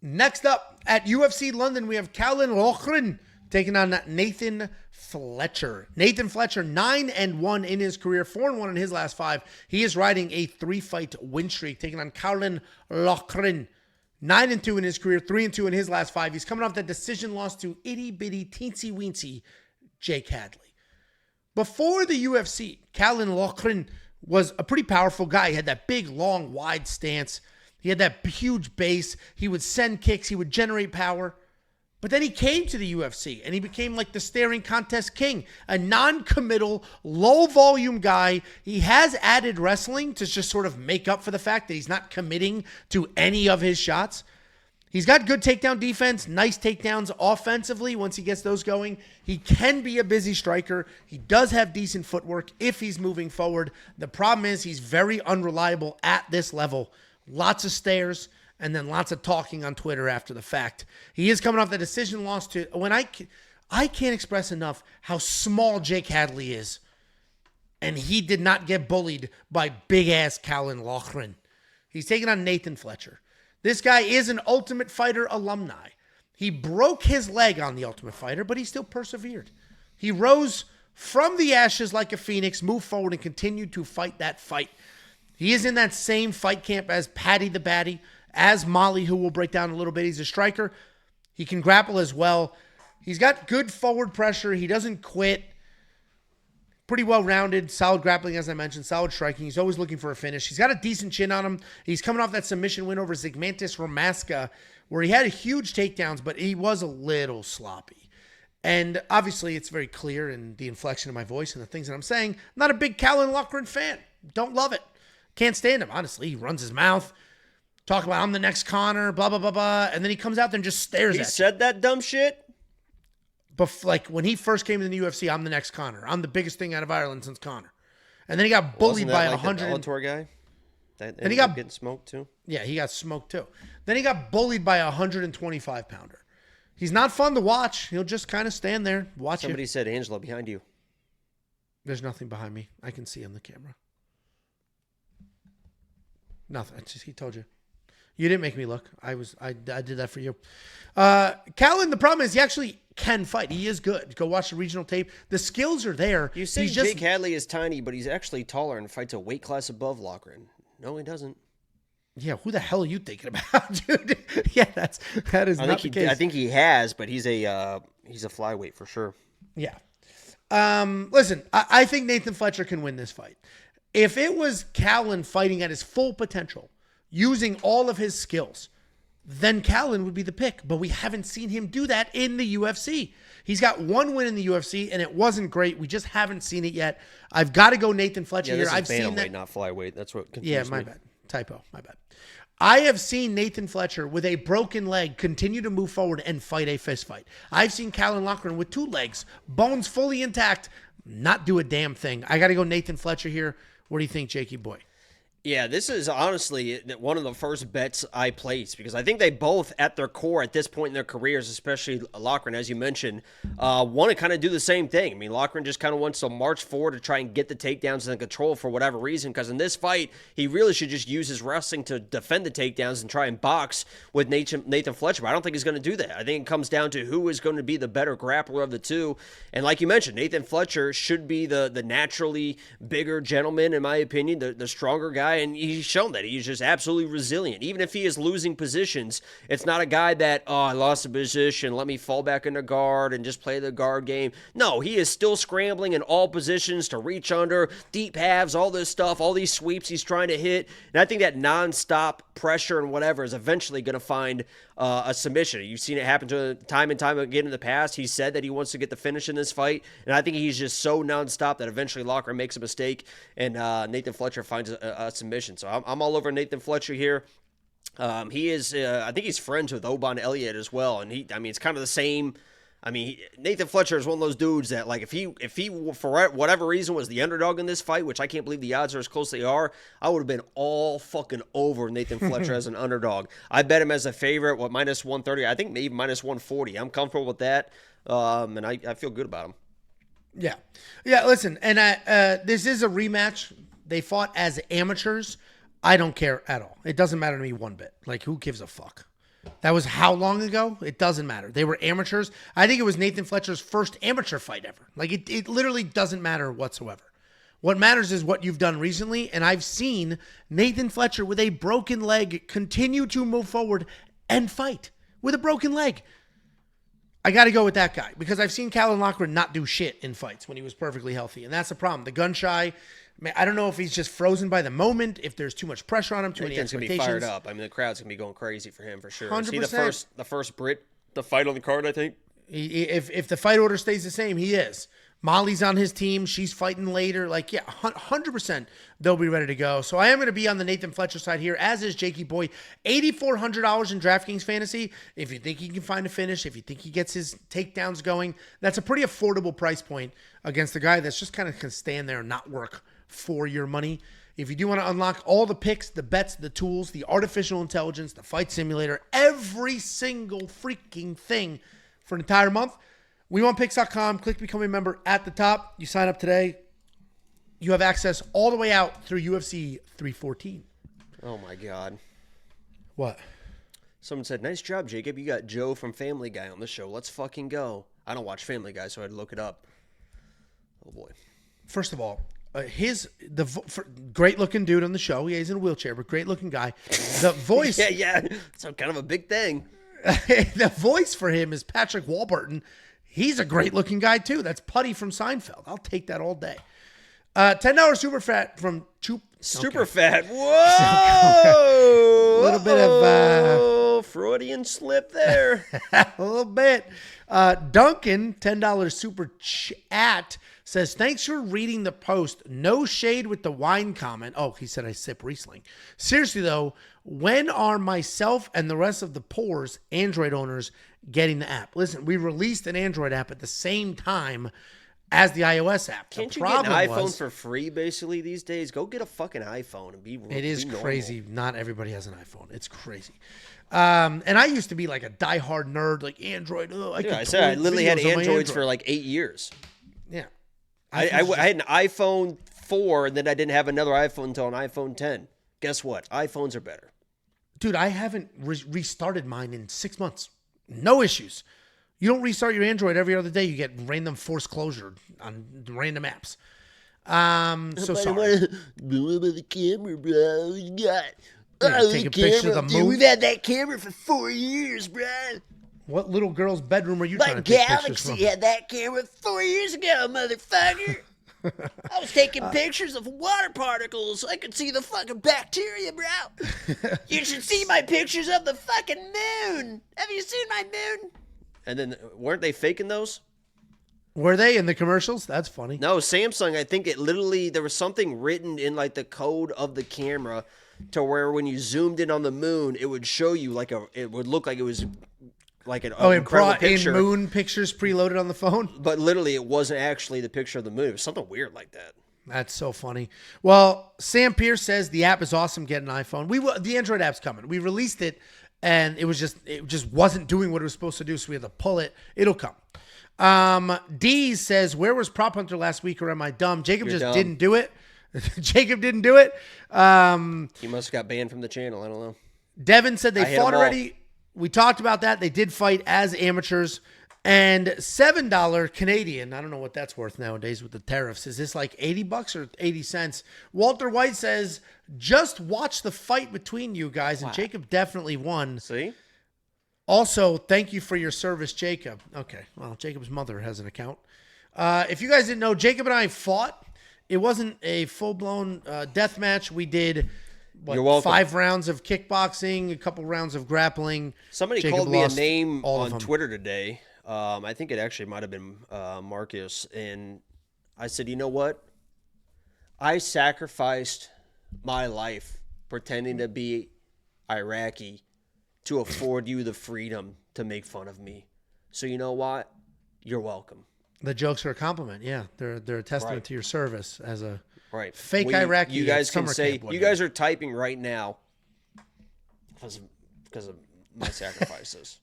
Next up at UFC London, we have Caolan Loughran taking on Nathan Fletcher. Nathan Fletcher, 9-1 in his career, 4-1 in his last 5. He is riding a 3-fight win streak, taking on Caolan Loughran. 9-2 in his career, 3-2 in his last 5. He's coming off that decision loss to itty-bitty, teensy-weensy Jake Hadley. Before the UFC, Caolan Loughran was a pretty powerful guy. He had that big, long, wide stance. He had that huge base. He would send kicks. He would generate power. But then he came to the UFC and he became like the staring contest king, a non-committal, low-volume guy. He has added wrestling to just sort of make up for the fact that he's not committing to any of his shots. He's got good takedown defense, nice takedowns offensively once he gets those going. He can be a busy striker. He does have decent footwork if he's moving forward. The problem is he's very unreliable at this level. Lots of stares, and then lots of talking on Twitter after the fact. He is coming off the decision loss to, when I can't express enough how small Jake Hadley is. And he did not get bullied by big-ass Caolan Loughran. He's taking on Nathan Fletcher. This guy is an Ultimate Fighter alumni. He broke his leg on the Ultimate Fighter, but he still persevered. He rose from the ashes like a phoenix, moved forward, and continued to fight that fight. He is in that same fight camp as Paddy the Batty, as Molly, who we'll break down a little bit. He's a striker. He can grapple as well. He's got good forward pressure. He doesn't quit. Pretty well-rounded, solid grappling, as I mentioned, solid striking. He's always looking for a finish. He's got a decent chin on him. He's coming off that submission win over Zygmantas Romaska, where he had huge takedowns, but he was a little sloppy. And obviously, it's very clear in the inflection of my voice and the things that I'm saying. I'm not a big Caolan Loughran fan. Don't love it. Can't stand him, honestly. He runs his mouth, talk about, I'm the next Connor, blah, blah, blah, blah. And then he comes out there and just stares at you. He said that dumb shit? But like when he first came to the UFC, I'm the next Connor. I'm the biggest thing out of Ireland since Connor. And then he got bullied by 100. Wasn't that like the Bellator guy? And he got getting smoked too? Yeah, he got smoked too. Then he got bullied by a 125-pounder. He's not fun to watch. He'll just kind of stand there, watch Somebody you. said, Angelo, behind you. There's nothing behind me. I can see on the camera. Nothing. It's just, he told you. You didn't make me look. I did that for you. Caolan, the problem is he actually can fight. He is good. Go watch the regional tape. The skills are there. You say Jake Hadley is tiny, but he's actually taller and fights a weight class above Loughran. No, he doesn't. Yeah, who the hell are you thinking about, dude? Yeah, that is not the case. I think he has, but he's a flyweight for sure. Yeah. Listen, I think Nathan Fletcher can win this fight. If it was Caolan fighting at his full potential, using all of his skills, then Caolan would be the pick. But we haven't seen him do that in the UFC. He's got one win in the UFC, and it wasn't great. We just haven't seen it yet. I've got to go Nathan Fletcher here. I've seen that. Not flyweight. That's what confused me. Yeah, my bad. Typo. My bad. I have seen Nathan Fletcher with a broken leg continue to move forward and fight a fist fight. I've seen Caolan Loughran with 2 legs, bones fully intact, not do a damn thing. I got to go Nathan Fletcher here. What do you think, Jakey boy? Yeah, this is honestly one of the first bets I placed because I think they both, at their core, at this point in their careers, especially Loughran, as you mentioned, want to kind of do the same thing. I mean, Loughran just kind of wants to march forward to try and get the takedowns and control for whatever reason, because in this fight, he really should just use his wrestling to defend the takedowns and try and box with Nathan Fletcher. But I don't think he's going to do that. I think it comes down to who is going to be the better grappler of the two. And like you mentioned, Nathan Fletcher should be the naturally bigger gentleman, in my opinion, the stronger guy. And he's shown that he's just absolutely resilient. Even if he is losing positions, it's not a guy that, I lost a position, let me fall back into guard and just play the guard game. No, he is still scrambling in all positions to reach under, deep halves, all this stuff, all these sweeps he's trying to hit. And I think that nonstop pressure and whatever is eventually going to find a submission. You've seen it happen to time and time again in the past. He said that he wants to get the finish in this fight, and I think he's just so nonstop that eventually Loughran makes a mistake, and Nathan Fletcher finds a submission. So I'm all over Nathan Fletcher here. He is, I think he's friends with Oban Elliott as well, and it's kind of the same. Nathan Fletcher is one of those dudes that, like, if he for whatever reason was the underdog in this fight, which I can't believe the odds are as close as they are, I would have been all fucking over Nathan Fletcher as an underdog. I bet him as a favorite, minus 130, I think maybe minus 140. I'm comfortable with that, and I feel good about him. Yeah, listen, and this is a rematch. They fought as amateurs. I don't care at all. It doesn't matter to me one bit. Like, who gives a fuck? That was how long ago? It doesn't matter. They were amateurs. I think it was Nathan Fletcher's first amateur fight ever. Like, it literally doesn't matter whatsoever. What matters is what you've done recently, and I've seen Nathan Fletcher with a broken leg continue to move forward and fight with a broken leg. I got to go with that guy because I've seen Caolan Loughran not do shit in fights when he was perfectly healthy, and that's the problem. The gun shy, I don't know if he's just frozen by the moment, if there's too much pressure on him, too many expectations. Going to be fired up. I mean, the crowd's going to be going crazy for him for sure. 100%. Is he the first Brit to fight on the card, I think? If the fight order stays the same, he is. Molly's on his team. She's fighting later. Like, yeah, 100% they'll be ready to go. So I am going to be on the Nathan Fletcher side here, as is Jakey Boy. $8,400 in DraftKings Fantasy. If you think he can find a finish, if you think he gets his takedowns going, that's a pretty affordable price point against the guy that's just kind of can stand there and not work for your money. If you do want to unlock all the picks, the bets, the tools, the artificial intelligence, the fight simulator, every single freaking thing for an entire month, WeWantPicks.com. Click Become a Member at the top. You sign up today. You have access all the way out through UFC 314. Oh, my God. What? Someone said, nice job, Jacob. You got Joe from Family Guy on the show. Let's fucking go. I don't watch Family Guy, so I had to look it up. Oh, boy. First of all, great looking dude on the show. Yeah, he's in a wheelchair, but great looking guy. The voice. yeah. So kind of a big thing. The voice for him is Patrick Warburton. He's a great looking guy too. That's Putty from Seinfeld. I'll take that all day. $10 super fat from Choop. Super fat. Whoa! A little bit of Freudian slip there. A little bit. Duncan, $10 super chat, says, thanks for reading the post. No shade with the wine comment. Oh, he said I sip Riesling. Seriously, though, when are myself and the rest of the poors Android owners getting the app? Listen, we released an Android app at the same time as the iOS app. Can't you get an iPhone for free, basically, these days? Go get a fucking iPhone and be It is normal. crazy. Not everybody has an iPhone. It's crazy. And I used to be like a diehard nerd, like Android. Oh, I literally had Androids for like 8 years. Yeah. I had an iPhone 4, and then I didn't have another iPhone until an iPhone 10. Guess what? iPhones are better. Dude, I haven't restarted mine in 6 months. No issues. You don't restart your Android every other day. You get random forced closure on random apps. So sorry. The camera, bro. You got. Take a picture of the moon. We've had that camera for 4 years, bro. What little girl's bedroom are you My trying to take pictures from? Galaxy had that camera 4 years ago, motherfucker. I was taking pictures of water particles. I could see the fucking bacteria, bro. You should see my pictures of the fucking moon. Have you seen my moon? And then, weren't they faking those? Were they in the commercials? That's funny. No, Samsung, I think it literally, there was something written in like the code of the camera to where when you zoomed in on the moon, it would show you it would look like it was like an incredible picture. In moon pictures preloaded on the phone? But literally, it wasn't actually the picture of the moon. It was something weird like that. That's so funny. Well, Sam Pierce says the app is awesome. Get an iPhone. The Android app's coming. We released it, and it just wasn't doing what it was supposed to do, so we had to pull it. It'll come. D says, where was Prop Hunter last week, or am I dumb? Jacob didn't do it. Jacob didn't do it. He must have got banned from the channel. I don't know. Devin said they fought already. We talked about that. They did fight as amateurs. And $7 Canadian, I don't know what that's worth nowadays with the tariffs. Is this like $80 or 80 cents? Walter White says, just watch the fight between you guys. And Jacob definitely won. See? Also, thank you for your service, Jacob. Okay, well, Jacob's mother has an account. If you guys didn't know, Jacob and I fought. It wasn't a full-blown death match. We did 5 rounds of kickboxing, a couple rounds of grappling. Somebody called me a name on Twitter today. I think it actually might have been Marcus. And I said, you know what? I sacrificed my life pretending to be Iraqi to afford you the freedom to make fun of me. So you know what? You're welcome. The jokes are a compliment. Yeah, they're a testament to your service as a fake well, Iraqi. You guys can say you guys are typing right now because of my sacrifices.